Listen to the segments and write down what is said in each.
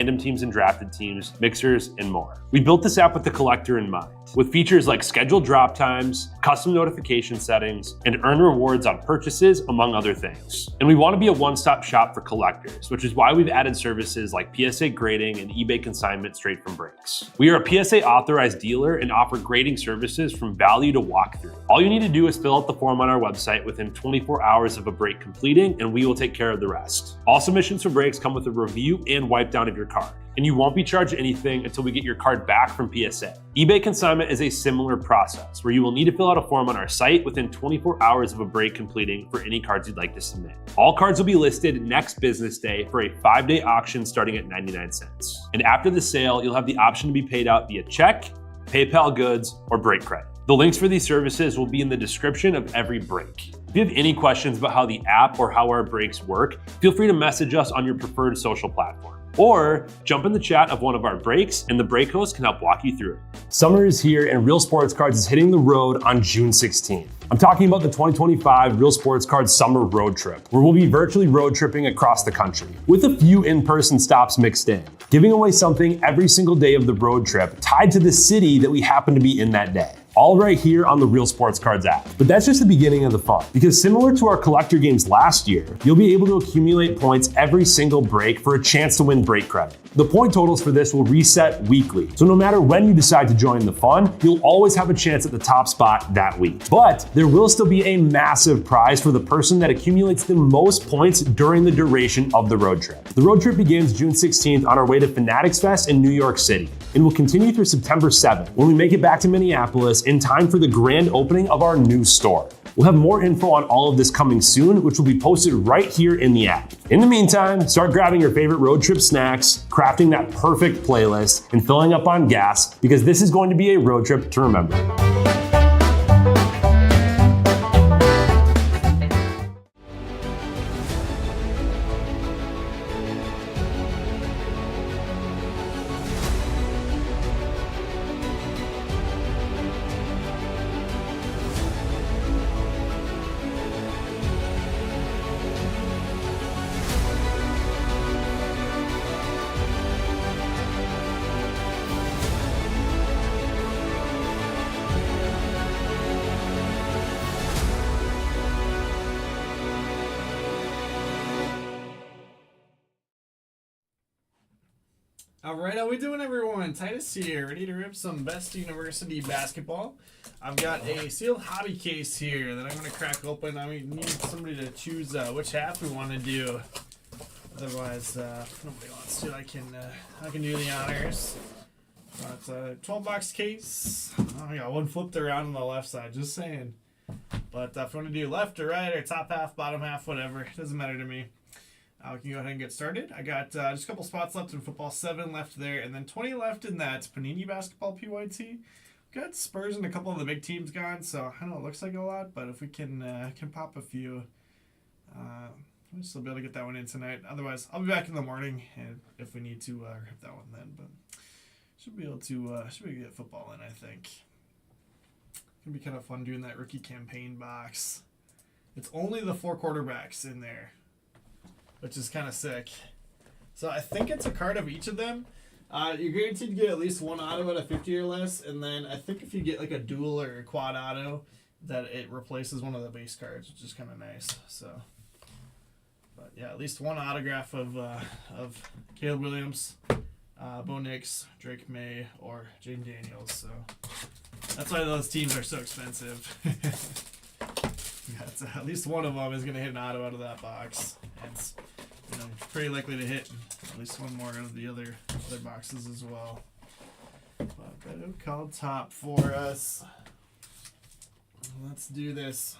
random teams and drafted teams, mixers, and more. We built this app with the collector in mind, with features like scheduled drop times, custom notification settings, and earn rewards on purchases, among other things. And we want to be a one-stop shop for collectors, which is why we've added services like PSA grading and eBay consignment straight from breaks. We are a PSA authorized dealer and offer grading services from value to walkthrough. All you need to do is fill out the form on our website within 24 hours of a break completing, and we will take care of the rest. All submissions for breaks come with a review and wipe down of your card, and you won't be charged anything until we get your card back from PSA. eBay consignment is a similar process where you will need to fill out a form on our site within 24 hours of a break completing for any cards you'd like to submit. All cards will be listed next business day for a 5-day auction starting at 99 cents. And after the sale, you'll have the option to be paid out via check, PayPal goods, or break credit. The links for these services will be in the description of every break. If you have any questions about how the app or how our breaks work, feel free to message us on your preferred social platform. Or jump in the chat of one of our breaks and the break host can help walk you through it. Summer is here and Real Sports Cards is hitting the road on June 16th. I'm talking about the 2025 Real Sports Cards Summer Road Trip, where we'll be virtually road tripping across the country, with a few in-person stops mixed in, giving away something every single day of the road trip tied to the city that we happen to be in that day. All right here on the Real Sports Cards app. But that's just the beginning of the fun, because similar to our collector games last year, you'll be able to accumulate points every single break for a chance to win break credit. The point totals for this will reset weekly, so no matter when you decide to join the fun, you'll always have a chance at the top spot that week. But there will still be a massive prize for the person that accumulates the most points during the duration of the road trip. The road trip begins June 16th on our way to Fanatics Fest in New York City, and will continue through September 7th when we make it back to Minneapolis in time for the grand opening of our new store. We'll have more info on all of this coming soon, which will be posted right here in the app. In the meantime, start grabbing your favorite road trip snacks, crafting that perfect playlist, and filling up on gas, because this is going to be a road trip to remember. Alright, how we doing, everyone? Titus here, ready to rip some Best University basketball. I've got a sealed hobby case here that I'm going to crack open. I need somebody to choose which half we want to do. Otherwise, if nobody wants to, I can do the honors. It's a 12-box case. I got one flipped around on the left side, just saying. But if you want to do left or right or top half, bottom half, whatever, it doesn't matter to me. We can go ahead and get started. I got just a couple spots left in football, 7 left there, and then 20 left in that Panini basketball PYT. Got Spurs and a couple of the big teams gone, so I know it looks like a lot, but if we can pop a few, we'll still be able to get that one in tonight. Otherwise, I'll be back in the morning, and if we need to rip that one then. But should be able to get football in, I think. Gonna be kind of fun doing that rookie campaign box. It's only the 4 quarterbacks in there, which is kind of sick. So I think it's a card of each of them. You're guaranteed to get at least one auto at a 50 or less, and then I think if you get like a dual or a quad auto, that it replaces one of the base cards, which is kind of nice. So, but yeah, at least one autograph of Caleb Williams, Bo Nix, Drake May, or Jaden Daniels. So that's why those teams are so expensive. Yeah, at least one of them is going to hit an auto out of that box. And it's pretty likely to hit at least one more out of the other boxes as well. But better called top for us. Let's do this.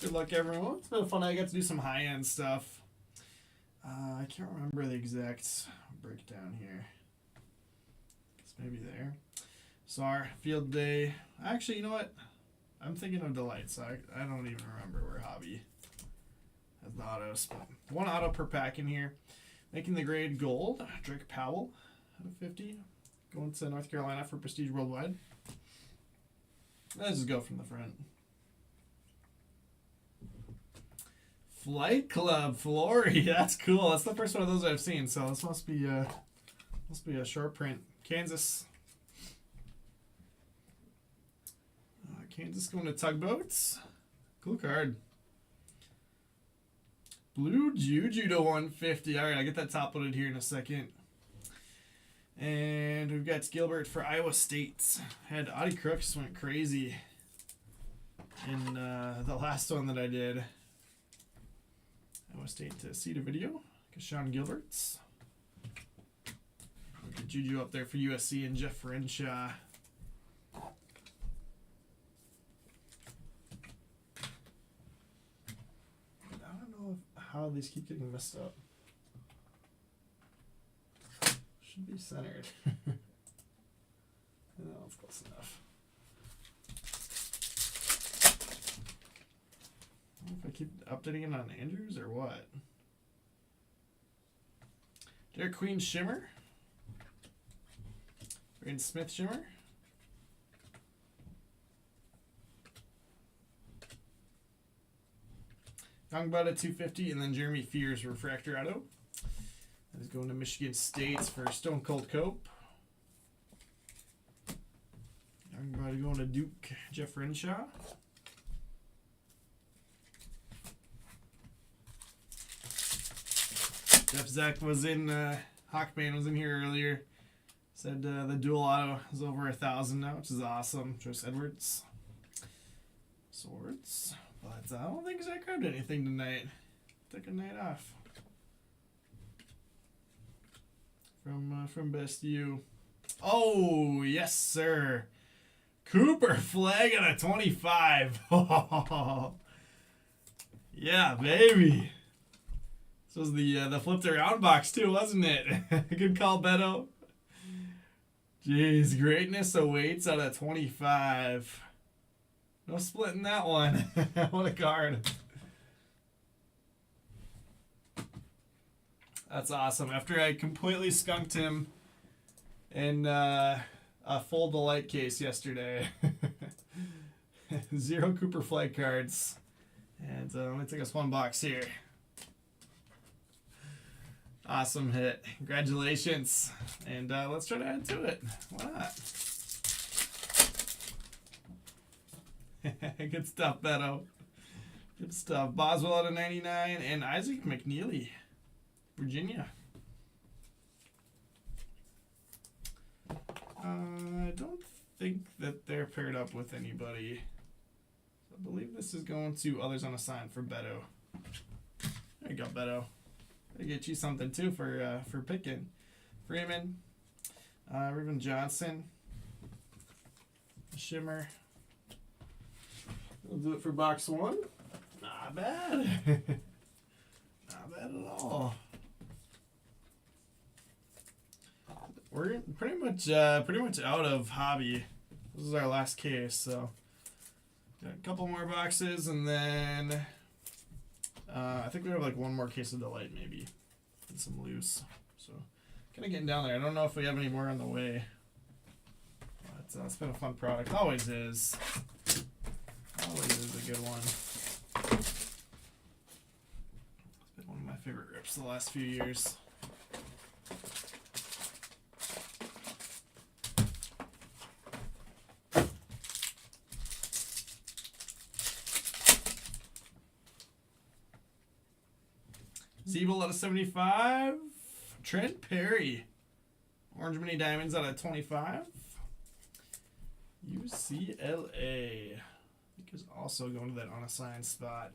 Good luck, everyone. It's been fun. I got to do some high-end stuff. I can't remember the exact breakdown here. It's maybe there. So our field day. Actually, you know what? I'm thinking of Delight, so I don't even remember where Hobby has the autos. But one auto per pack in here. Making the grade gold, Drake Powell out of 50. Going to North Carolina for Prestige Worldwide. Let's just go from the front. Flight Club Flory. That's cool. That's the first one of those I've seen. So this must be a short print. Kansas. Kansas going to Tugboats. Cool card. Blue Juju to 150. All right, I'll get that top loaded here in a second. And we've got Gilbert for Iowa State. Had Audie Crooks went crazy in the last one that I did. Iowa State to see the video. Sean Gilbert's. We'll get Juju up there for USC and Jeff Renshaw. I don't know how these keep getting messed up. Should be centered. No, it's close enough. I don't know if I keep updating it on Andrews or what. Derek Queen Shimmer. Braden Smith Shimmer. Young Bud at 250, and then Jeremy Fears Refractor Auto. That is going to Michigan State for Stone Cold Cope. Young Bud going to Duke, Jeff Renshaw. Jeff Zach was in, Hawkman was in here earlier. Said the dual auto is over 1,000 now, which is awesome. Joyce Edwards. Swords. But I don't think Zach grabbed anything tonight. Took a night off. From Best U. Oh, yes, sir. Cooper Flag at a 25. Yeah, baby. This was the flipped around box too, wasn't it? Good call, Beto. Jeez, greatness awaits out of 25. No splitting that one. What a card. That's awesome. After I completely skunked him in a full delight case yesterday. 0 Cooper Flag cards. And let me take us one box here. Awesome hit. Congratulations. And let's try to add to it. Why not? Good stuff, Beto. Good stuff. Boswell out of 99 and Isaac McNeely, Virginia. I don't think that they're paired up with anybody. I believe this is going to others unassigned for Beto. There you go, Beto. I get you something too for picking. Freeman, Reuben Johnson, Shimmer. We'll do it for box one. Not bad. Not bad at all. We're pretty much out of hobby. This is our last case, so got a couple more boxes, and then I think we have like one more case of Delight maybe, and some loose. So kind of getting down there. I don't know if we have any more on the way, but it's been a fun product. Always is. Always is a good one. It's been one of my favorite rips the last few years. Zeeble out of 75. Trent Perry. Orange Mini Diamonds out of 25. UCLA. I think is also going to that unassigned spot.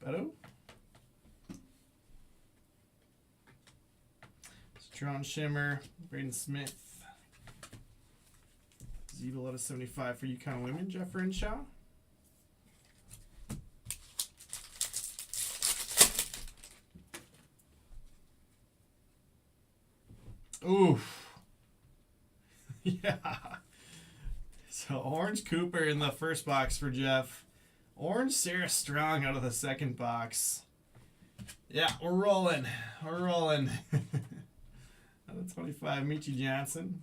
Beto. Citron Shimmer. Braden Smith. Zeeble out of 75 for UConn Women. Jeff Renshaw. Oof. Yeah. So Orange Cooper in the first box for Jeff. Orange Sarah Strong out of the second box. Yeah, we're rolling. We're rolling. Out of 25, Michi Johnson.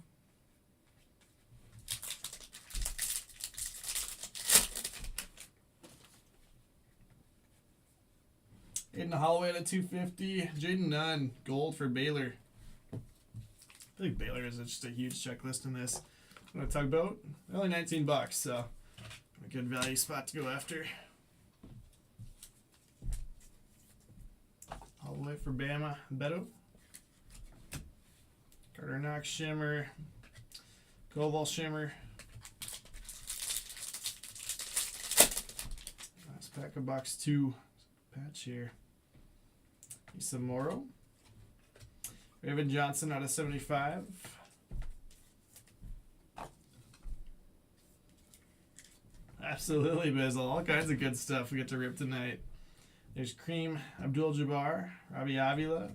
Aiden Holloway at a 250. Jaden Nunn, gold for Baylor. I think Baylor is just a huge checklist in this. I'm going to tugboat. Only 19 bucks, so a good value spot to go after. Holloway for Bama, Beto. Carter Knox Shimmer. Koval Shimmer. Nice pack of box 2 patch here. Issa Morrow. Raven Johnson out of 75. Absolutely, Bizzle. All kinds of good stuff we get to rip tonight. There's Cream Abdul-Jabbar, Robbie Avila.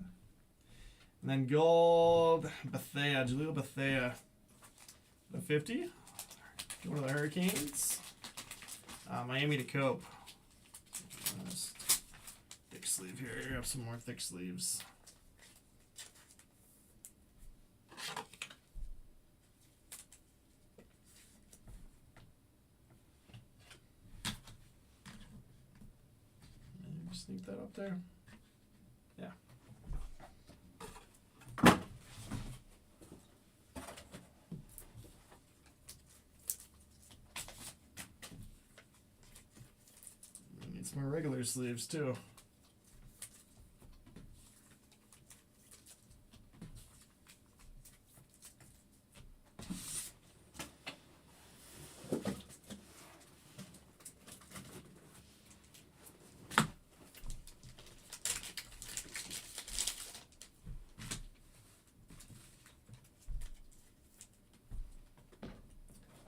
And then gold, Bethea, Jaleel Bethea. The 50. Going to the Hurricanes. Miami to Cope. Thick sleeve here. Grab some more thick sleeves. Sneak that up there. Yeah. Need some more regular sleeves too.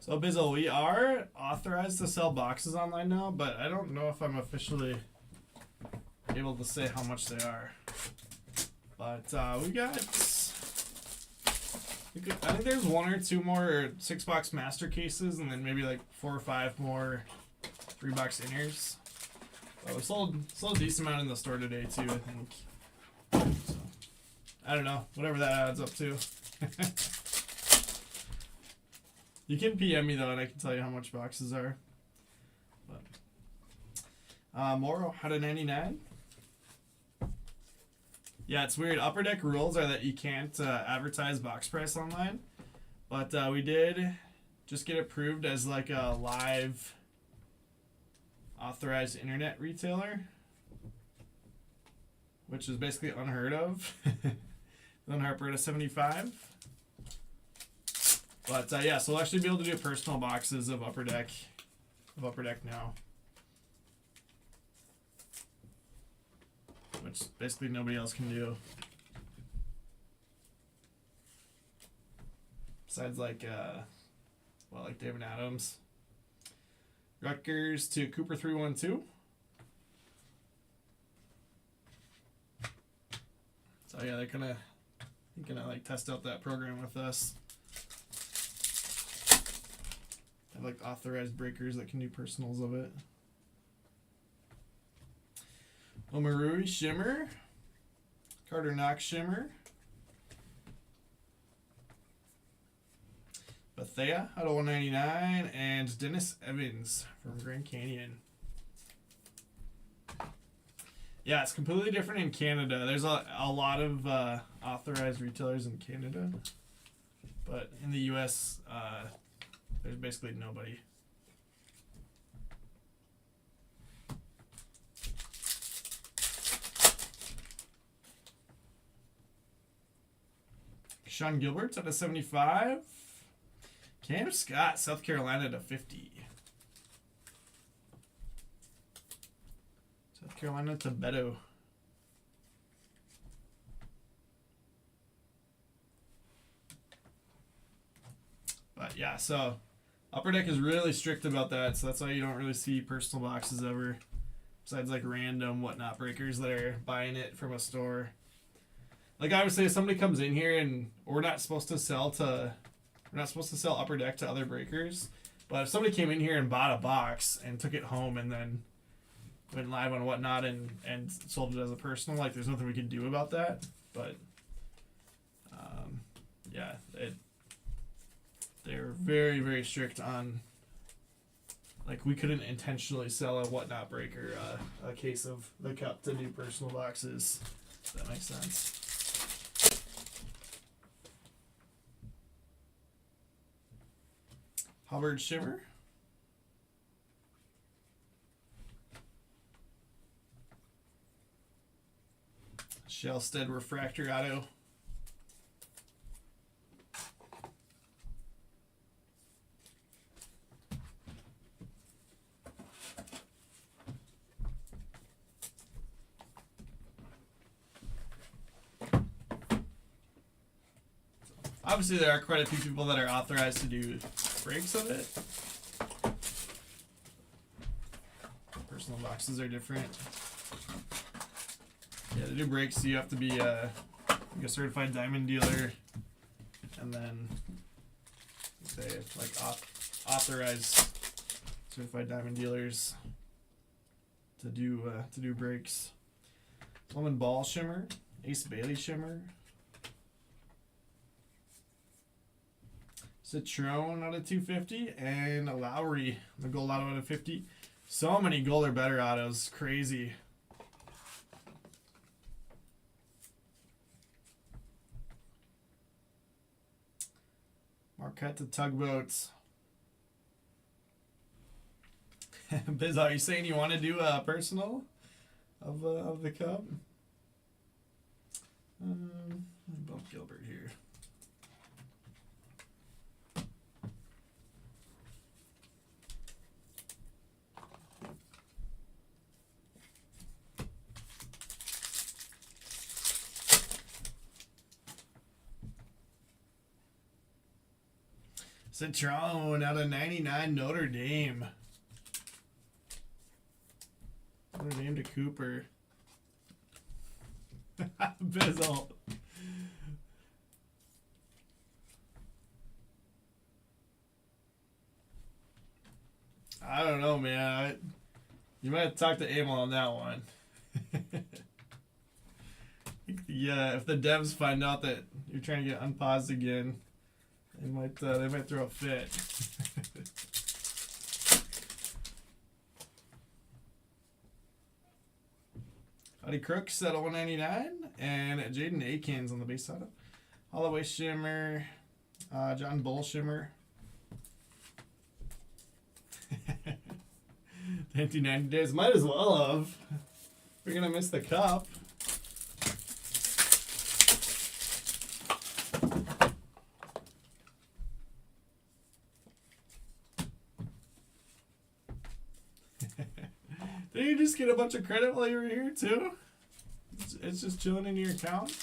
So Bizzle, we are authorized to sell boxes online now, but I don't know if I'm officially able to say how much they are. But we got, I think there's 1 or 2 more 6-box master cases, and then maybe like 4 or 5 more 3-box inners. But we sold a decent amount in the store today too, I think. So, I don't know, whatever that adds up to. You can PM me though, and I can tell you how much boxes are. But Morrow, how to 99. Yeah, it's weird. Upper Deck rules are that you can't advertise box price online, but we did just get approved as like a live authorized internet retailer, which is basically unheard of. Then Harper to 75. But yeah, so we'll actually be able to do personal boxes of Upper Deck now, which basically nobody else can do. Besides like like David Adams. Rutgers to Cooper 312. So yeah, they're gonna like test out that program with us. I like authorized breakers that can do personals of it. Omarui Shimmer. Carter Knox Shimmer. Bethea out of 199. And Dennis Evans from Grand Canyon. Yeah, it's completely different in Canada. There's a lot of authorized retailers in Canada. But in the US, there's basically nobody. Sean Gilbert out of 75. Cam Scott, South Carolina to 50. South Carolina to Beto. But yeah, so Upper Deck is really strict about that, so that's why you don't really see personal boxes ever. Besides like random whatnot breakers that are buying it from a store. Like I would say, if somebody comes in here and we're not supposed to sell Upper Deck to other breakers, but if somebody came in here and bought a box and took it home and then went live on whatnot and sold it as a personal, like there's nothing we can do about that. But yeah, they're very, very strict on Like, we couldn't intentionally sell a whatnot breaker, a case of the cup to do personal boxes. If that makes sense. Hubbard Shimmer. Shellstead Refractor Auto. Obviously, there are quite a few people that are authorized to do breaks of it. Personal boxes are different. Yeah, to do breaks, you have to be like a certified diamond dealer, and then say like authorized certified diamond dealers to do breaks. Lemon Ball Shimmer, Ace Bailey Shimmer. Citrone out of 250, and a Lowry, the gold auto out of 50. So many gold or better autos, crazy. Marquette to Tugboats. Biz, are you saying you want to do a personal of the cup? Bump Gilbert here. Citrone out of 99 Notre Dame. Notre Dame to Cooper. Bizzle. I don't know, man. You might have to talk to Emil on that one. Yeah, if the devs find out that you're trying to get unpaused again, they might throw a fit. Howdy Crooks at 199, and Jaden Akins on the base side. Holloway Shimmer, John Bull Shimmer. 1990 days, might as well have. We're gonna miss the cup. Did you just get a bunch of credit while you were here too? It's just chilling in your account.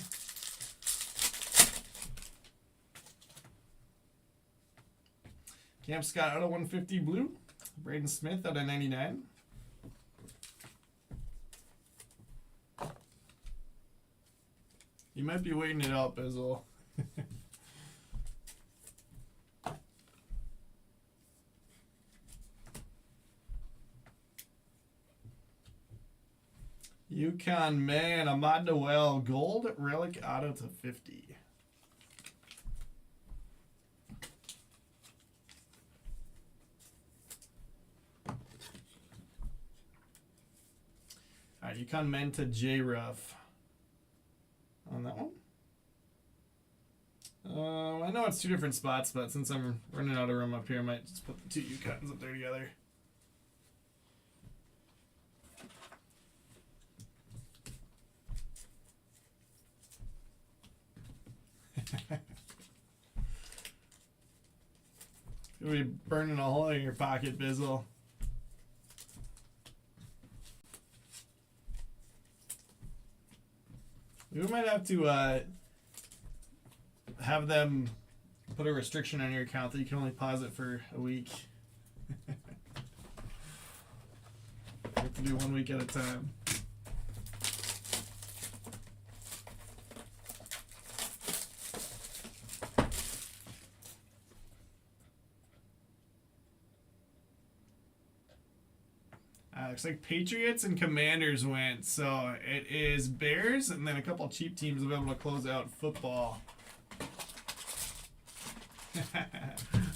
Cam Scott out of 150 blue. Braden Smith out of 99. You might be waiting it out, Bizzle. UConn man, Ahmad Noel, gold relic auto to 50. All right, UConn men to J Ruff on that one. I know it's two different spots, but since I'm running out of room up here, I might just put the two UConns up there together. You'll be burning a hole in your pocket, Bizzle. We might have to have them put a restriction on your account that you can only pause it for a week. You have to do 1 week at a time. Looks like Patriots and Commanders went. So it is Bears and then a couple cheap teams will be able to close out football.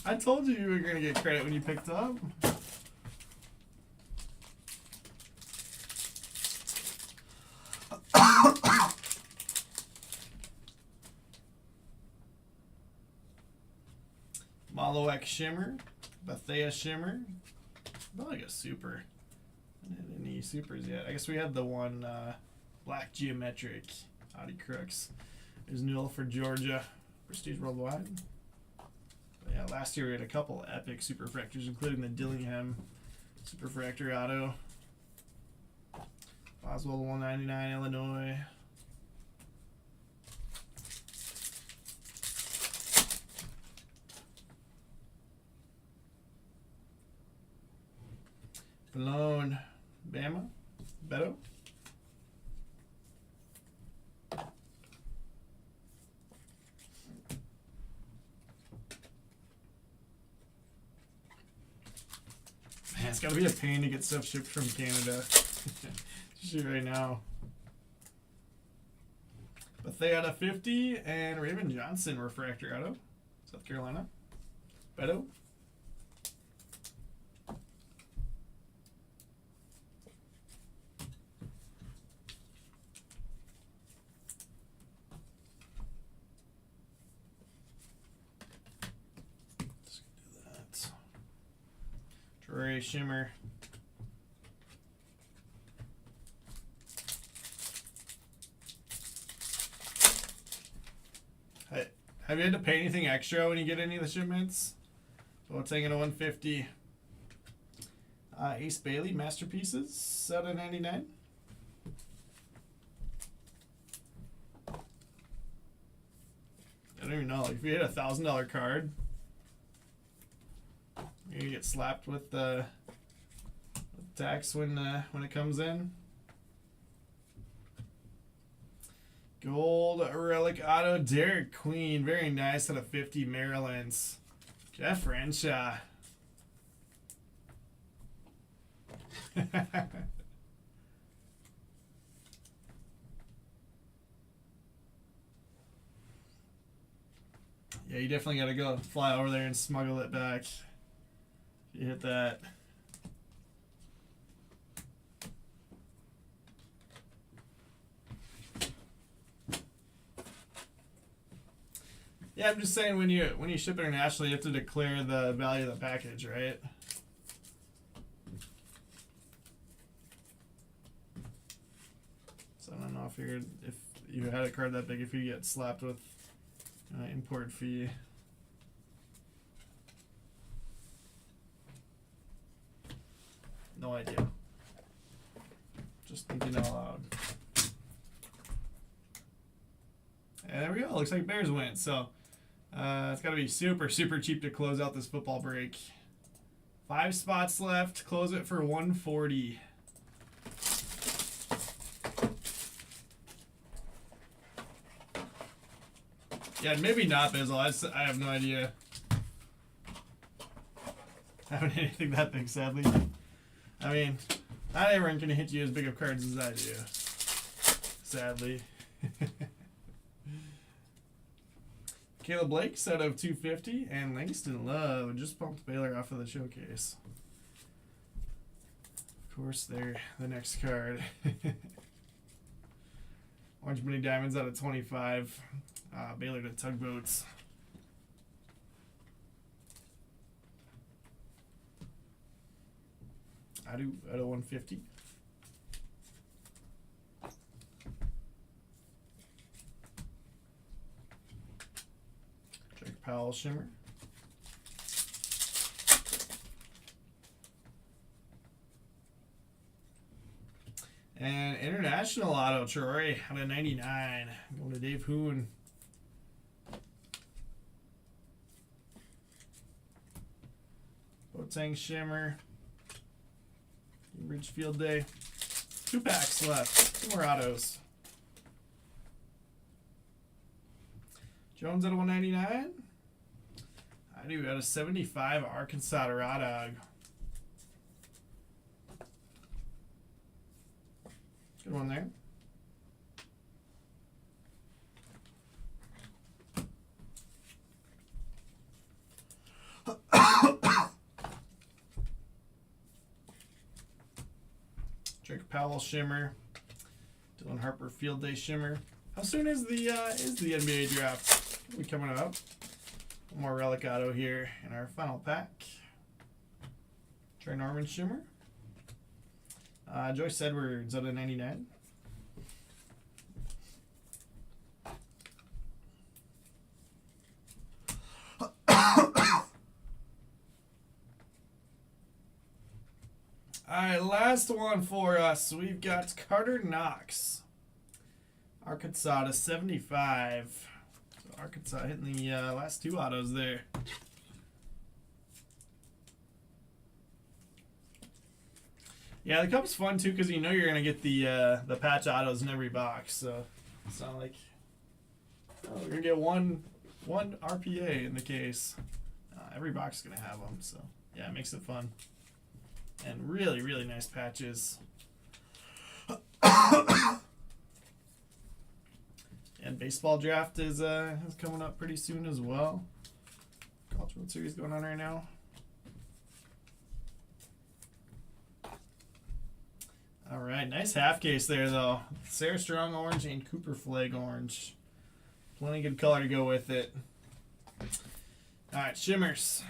I told you were going to get credit when you picked up. Malowek Shimmer, Bethea Shimmer. Not like a super. I didn't have any supers yet. I guess we had the one Black Geometric Audi Crooks. There's Newell for Georgia. Prestige Worldwide. But yeah, last year we had a couple epic superfractors, including the Dillingham Superfractor Auto. Boswell 199 Illinois. Malone Bama. Beto. Man, it's gotta be a pain to get stuff shipped from Canada. Especially right now. Bethea 50 and Raymond Johnson Refractor Auto. South Carolina. Beto. Troy Shimmer. Hey, have you had to pay anything extra when you get any of the shipments? Well, it's hanging at 150. Ace Bailey Masterpieces, $7.99. I don't even know. Like, if you hit $1,000 card, you're gonna get slapped with the tax when it comes in. Gold Relic Auto Derek Queen, very nice out of 50 Maryland's. Jeff Renshaw. Yeah, you definitely gotta go fly over there and smuggle it back. You hit that. Yeah, I'm just saying when you ship internationally, you have to declare the value of the package, right? So I don't know if you had a card that big, if you get slapped with import fee. No idea. Just thinking out loud. And there we go. Looks like Bears win. So it's got to be super, super cheap to close out this football break. 5 spots left. Close it for 140. Yeah, maybe not Bizzle. I have no idea. I haven't hit anything that big, sadly. I mean, not everyone can hit you as big of cards as I do. Sadly. Caleb Blake, set of 250, and Langston Love just pumped Baylor off of the showcase. Of course, they're the next card. Orange Mini Diamonds out of 25. Baylor to Tugboats. I do at a 150. Drake Powell Shimmer. And International Auto Troy out of 99. Going to Dave Hoon. Boateng Shimmer. Ridge Field Day. 2 packs left. 2 more autos. Jones out of 199. I do out of 75. Arkansas Raw Dog. Good one there. Drake Powell Shimmer. Dylan Harper Field Day Shimmer. How soon is the NBA draft? Are we coming up? One more relic auto here in our final pack. Trey Norman Shimmer. Joyce Edwards out of 99. Alright, last one for us. We've got Carter Knox. Arkansas to 75. So Arkansas hitting the last two autos there. Yeah, the Cup's fun too because you know you're gonna get the patch autos in every box. So it's not like you're gonna get one RPA in the case. Every box is gonna have them. So yeah, it makes it fun. And really, really nice patches. And baseball draft is coming up pretty soon as well. College World Series going on right now. All right, nice half case there though. Sarah Strong orange and Cooper Flag orange. Plenty good color to go with it. All right, shimmers.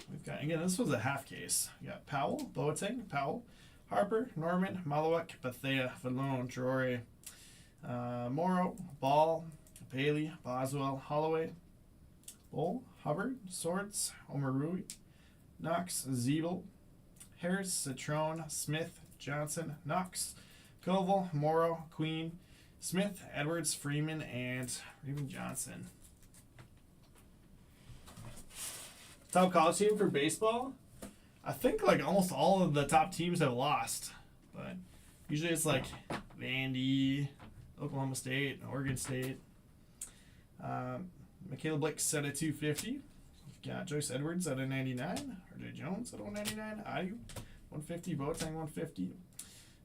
We've got, again, this was a half case. We got Powell, Boateng, Powell, Harper, Norman, Malawak, Bethea, Valone, Drore, Morrow, Ball, Bailey, Boswell, Holloway, Bull, Hubbard, Swords, Omarui, Knox, Zeeble, Harris, Citron, Smith, Johnson, Knox, Koval, Morrow, Queen, Smith, Edwards, Freeman, and Raven Johnson. Top college team for baseball? I think like almost all of the top teams have lost. But usually it's like Vandy, Oklahoma State, Oregon State. Michaela Blix out of 250. We've got Joyce Edwards out of 99. RJ Jones out of 199. IU 150. Boateng 150.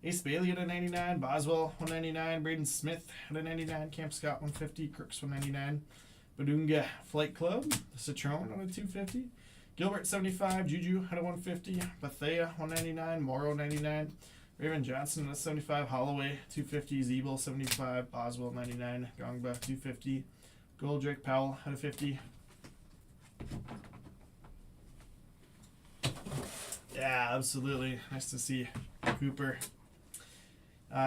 Ace Bailey out of 99. Boswell 199. Braden Smith out of 99. Camp Scott 150. Crooks 199. Badunga Flight Club. Citron out of 250. Gilbert 75. Juju out of 150. Bethea 199. Morrow 99. Raven Johnson out of 75. Holloway 250. Zeeble 75. Boswell 99. Gongba 250. Goldrick Powell out of 50. Yeah, absolutely. Nice to see Cooper.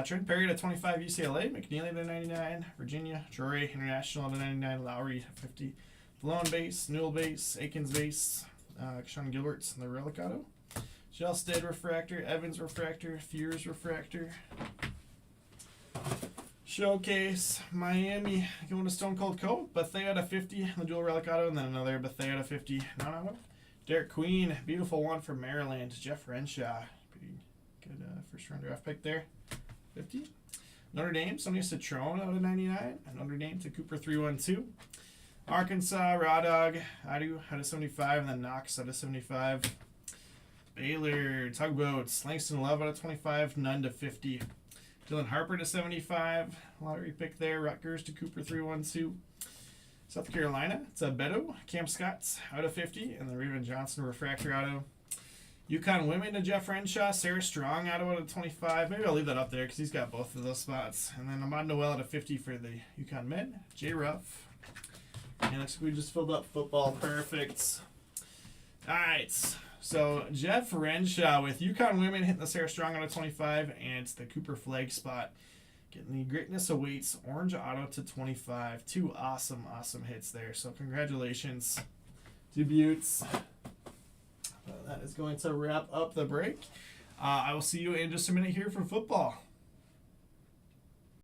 Trent Perry to 25 UCLA. McNeely to 99. Virginia. Drury International to 99. Lowry 50. Malone base. Newell base. Aikens base. Sean Gilbert's in the relic auto. Shellstead refractor. Evans refractor. Fears refractor. Showcase. Miami going to Stone Cold Coat. Bethea to 50. The dual relic auto. And then another Bethea to 50. Non-auto. Derek Queen. Beautiful one from Maryland. Jeff Renshaw. Pretty good first round draft pick there. 50. Notre Dame, Sonia Citron out of 99. And Notre Dame to Cooper 312. Arkansas, Raw Dog, Adu out of 75. And then Knox out of 75. Baylor, Tugboats, Langston Love out of 25. None to 50. Dylan Harper to 75. Lottery pick there. Rutgers to Cooper 312. South Carolina, it's a Beto. Camp Scott's out of 50. And the Raven Johnson refractor auto. UConn women to Jeff Renshaw. Sarah Strong out of 25. Maybe I'll leave that up there because he's got both of those spots. And then Ahmad Noel out of 50 for the UConn men. J Ruff. And looks like we just filled up football. Perfect. All right. So Jeff Renshaw with UConn women hitting the Sarah Strong out of 25. And the Cooper Flag spot. Getting the Greatness Awaits orange auto to 25. Two awesome, awesome hits there. So congratulations to Buttes. That is going to wrap up the break. I will see you in just a minute here for football.